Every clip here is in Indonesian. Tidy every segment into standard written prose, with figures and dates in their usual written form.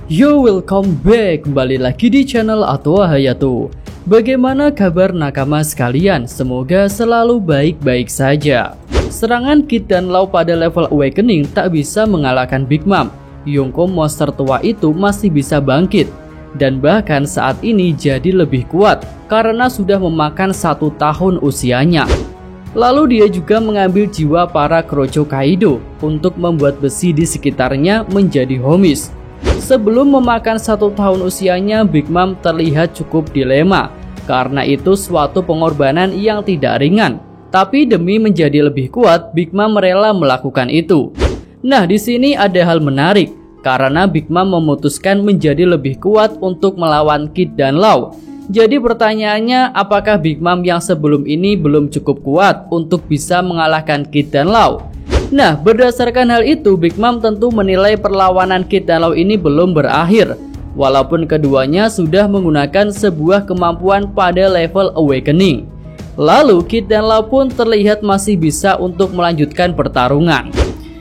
Yo, welcome back, kembali lagi di channel Atwa Hayato. Bagaimana kabar nakama sekalian? Semoga selalu baik-baik saja. Serangan Kid dan Law pada level Awakening tak bisa mengalahkan Big Mom. Yonko monster tua itu masih bisa bangkit, dan bahkan saat ini jadi lebih kuat karena sudah memakan 1 tahun usianya. Lalu dia juga mengambil jiwa para Krocho Kaido untuk membuat besi di sekitarnya menjadi homies. Sebelum memakan 1 tahun usianya, Big Mom terlihat cukup dilema karena itu suatu pengorbanan yang tidak ringan. Tapi demi menjadi lebih kuat, Big Mom rela melakukan itu. Nah, di sini ada hal menarik karena Big Mom memutuskan menjadi lebih kuat untuk melawan Kid dan Law. Jadi pertanyaannya, apakah Big Mom yang sebelum ini belum cukup kuat untuk bisa mengalahkan Kid dan Law? Nah, berdasarkan hal itu, Big Mom tentu menilai perlawanan Kid dan Law ini belum berakhir, walaupun keduanya sudah menggunakan sebuah kemampuan pada level Awakening. Lalu Kid dan Law pun terlihat masih bisa untuk melanjutkan pertarungan.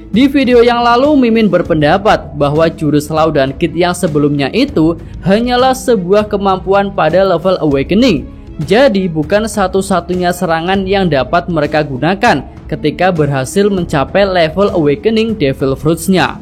Di video yang lalu, Mimin berpendapat bahwa jurus Law dan Kid yang sebelumnya itu hanyalah sebuah kemampuan pada level Awakening. Jadi bukan satu-satunya serangan yang dapat mereka gunakan ketika berhasil mencapai level Awakening Devil Fruits-nya.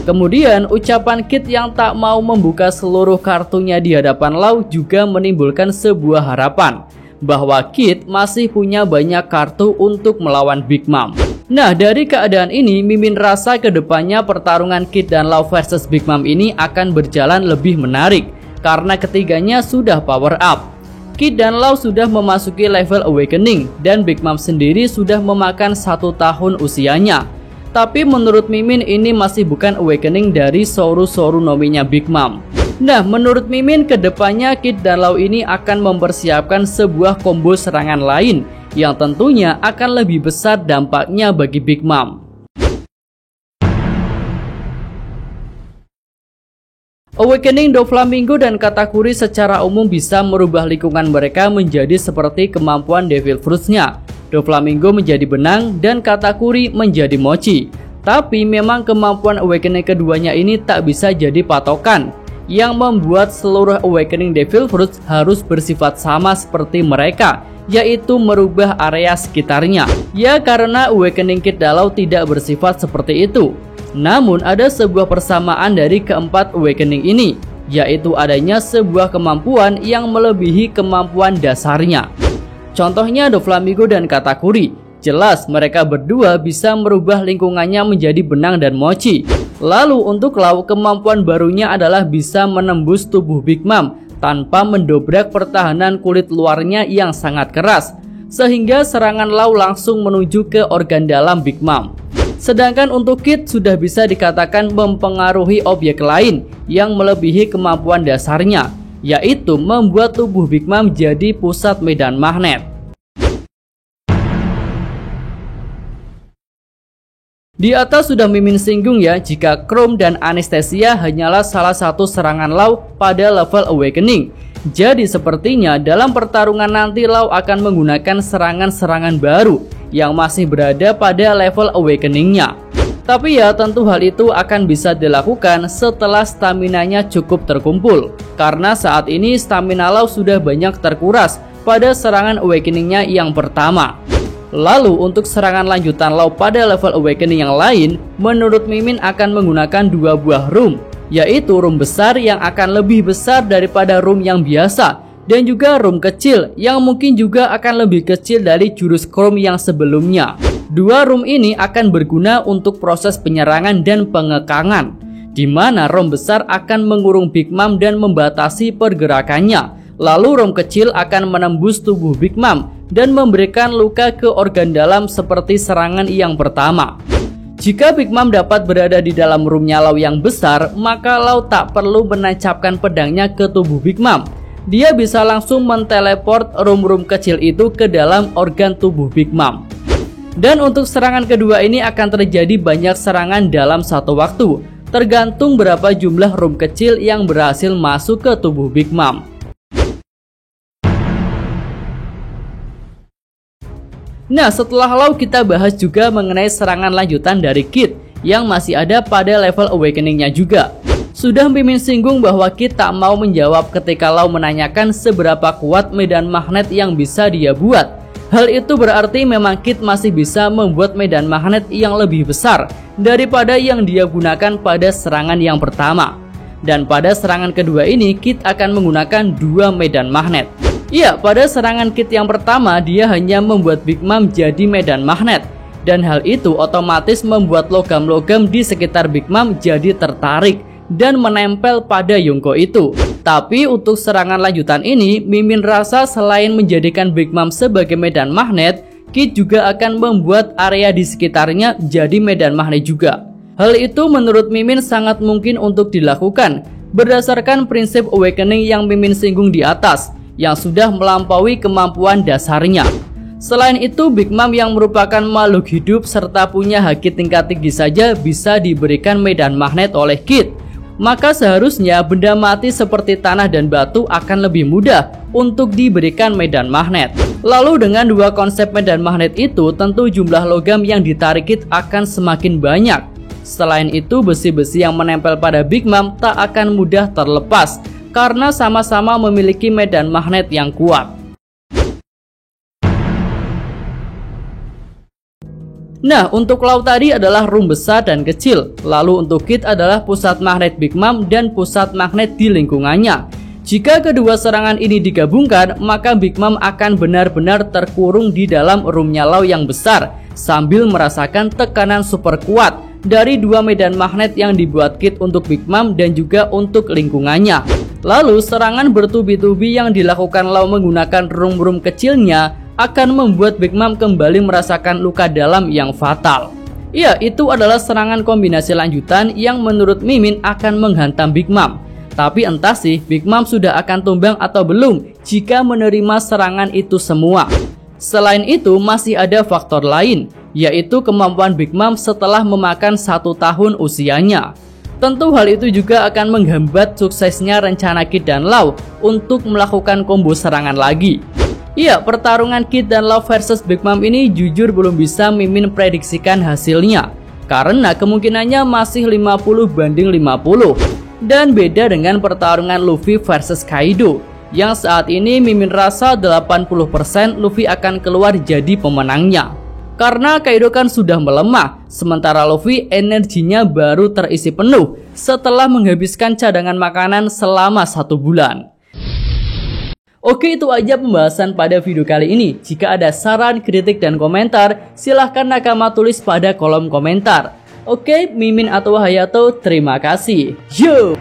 Kemudian ucapan Kid yang tak mau membuka seluruh kartunya di hadapan Law juga menimbulkan sebuah harapan bahwa Kid masih punya banyak kartu untuk melawan Big Mom. Nah, dari keadaan ini, Mimin rasa kedepannya pertarungan Kid dan Law versus Big Mom ini akan berjalan lebih menarik karena ketiganya sudah power up. Kid dan Law sudah memasuki level Awakening dan Big Mom sendiri sudah memakan 1 tahun usianya. Tapi menurut Mimin ini masih bukan Awakening dari Soru-Soru Nominya Big Mom. Nah, menurut Mimin kedepannya Kid dan Law ini akan mempersiapkan sebuah combo serangan lain yang tentunya akan lebih besar dampaknya bagi Big Mom. Awakening Doflamingo dan Katakuri secara umum bisa merubah lingkungan mereka menjadi seperti kemampuan Devil Fruits-nya. Doflamingo menjadi benang dan Katakuri menjadi mochi. Tapi memang kemampuan Awakening keduanya ini tak bisa jadi patokan yang membuat seluruh Awakening Devil Fruits harus bersifat sama seperti mereka, yaitu merubah area sekitarnya. Ya, karena Awakening Kid dan Law tidak bersifat seperti itu. Namun ada sebuah persamaan dari keempat Awakening ini, yaitu adanya sebuah kemampuan yang melebihi kemampuan dasarnya. Contohnya Doflamingo dan Katakuri. Jelas mereka berdua bisa merubah lingkungannya menjadi benang dan mochi. Lalu untuk Law, kemampuan barunya adalah bisa menembus tubuh Big Mom tanpa mendobrak pertahanan kulit luarnya yang sangat keras, sehingga serangan Law langsung menuju ke organ dalam Big Mom. Sedangkan untuk Kid sudah bisa dikatakan mempengaruhi objek lain yang melebihi kemampuan dasarnya, yaitu membuat tubuh Big Mom jadi pusat medan magnet. Di atas sudah Mimin singgung ya, jika Chrome dan Anesthesia hanyalah salah satu serangan Law pada level Awakening. Jadi sepertinya dalam pertarungan nanti Law akan menggunakan serangan-serangan baru yang masih berada pada level Awakening-nya. Tapi ya tentu hal itu akan bisa dilakukan setelah staminanya cukup terkumpul, karena saat ini stamina Law sudah banyak terkuras pada serangan Awakening-nya yang pertama. Lalu untuk serangan lanjutan Law pada level Awakening yang lain, menurut Mimin akan menggunakan 2 buah room, yaitu room besar yang akan lebih besar daripada room yang biasa, dan juga room kecil yang mungkin juga akan lebih kecil dari jurus Chrome yang sebelumnya. 2 room ini akan berguna untuk proses penyerangan dan pengekangan, di mana room besar akan mengurung Big Mom dan membatasi pergerakannya. Lalu room kecil akan menembus tubuh Big Mom dan memberikan luka ke organ dalam seperti serangan yang pertama. Jika Big Mom dapat berada di dalam roomnya Law yang besar, maka Law tak perlu menancapkan pedangnya ke tubuh Big Mom. Dia bisa langsung menteleport room-room kecil itu ke dalam organ tubuh Big Mom. Dan untuk serangan kedua ini akan terjadi banyak serangan dalam satu waktu, tergantung berapa jumlah room kecil yang berhasil masuk ke tubuh Big Mom. Nah, setelah Law kita bahas juga mengenai serangan lanjutan dari Kid yang masih ada pada level Awakening-nya juga. Sudah Mimin singgung bahwa Kid tak mau menjawab ketika Lau menanyakan seberapa kuat medan magnet yang bisa dia buat. Hal itu berarti memang Kid masih bisa membuat medan magnet yang lebih besar daripada yang dia gunakan pada serangan yang pertama. Dan pada serangan kedua ini Kid akan menggunakan 2 medan magnet. Iya, pada serangan Kid yang pertama dia hanya membuat Big Mom jadi medan magnet. Dan hal itu otomatis membuat logam-logam di sekitar Big Mom jadi tertarik dan menempel pada Yonko itu. Tapi untuk serangan lanjutan ini, Mimin rasa selain menjadikan Big Mom sebagai medan magnet, Kid juga akan membuat area di sekitarnya jadi medan magnet juga. Hal itu menurut Mimin sangat mungkin untuk dilakukan berdasarkan prinsip awakening yang Mimin singgung di atas, yang sudah melampaui kemampuan dasarnya. Selain itu, Big Mom yang merupakan makhluk hidup serta punya haki tingkat tinggi saja bisa diberikan medan magnet oleh Kid. Maka seharusnya benda mati seperti tanah dan batu akan lebih mudah untuk diberikan medan magnet. Lalu dengan 2 konsep medan magnet itu, tentu jumlah logam yang ditarik Kid akan semakin banyak. Selain itu, besi-besi yang menempel pada Big Mom tak akan mudah terlepas karena sama-sama memiliki medan magnet yang kuat. Nah, untuk Lau tadi adalah room besar dan kecil. Lalu untuk Kid adalah pusat magnet Big Mom dan pusat magnet di lingkungannya. Jika kedua serangan ini digabungkan, maka Big Mom akan benar-benar terkurung di dalam roomnya Lau yang besar, sambil merasakan tekanan super kuat dari 2 medan magnet yang dibuat Kid untuk Big Mom dan juga untuk lingkungannya. Lalu serangan bertubi-tubi yang dilakukan Lau menggunakan room-room kecilnya akan membuat Big Mom kembali merasakan luka dalam yang fatal. Ya, itu adalah serangan kombinasi lanjutan yang menurut Mimin akan menghantam Big Mom. Tapi entah sih Big Mom sudah akan tumbang atau belum jika menerima serangan itu semua. Selain itu masih ada faktor lain, yaitu kemampuan Big Mom setelah memakan 1 tahun usianya. Tentu hal itu juga akan menghambat suksesnya rencana Kid dan Lau untuk melakukan combo serangan lagi. Iya, pertarungan Kid dan Lau versus Big Mom ini jujur belum bisa Mimin prediksikan hasilnya, karena kemungkinannya masih 50-50. Dan beda dengan pertarungan Luffy versus Kaido, yang saat ini Mimin rasa 80% Luffy akan keluar jadi pemenangnya. Karena Kaido kan sudah melemah, sementara Luffy energinya baru terisi penuh setelah menghabiskan cadangan makanan selama 1 bulan. Oke, itu aja pembahasan pada video kali ini. Jika ada saran, kritik, dan komentar, silahkan nakama tulis pada kolom komentar. Oke, Mimin atau Hayato, terima kasih. Yo!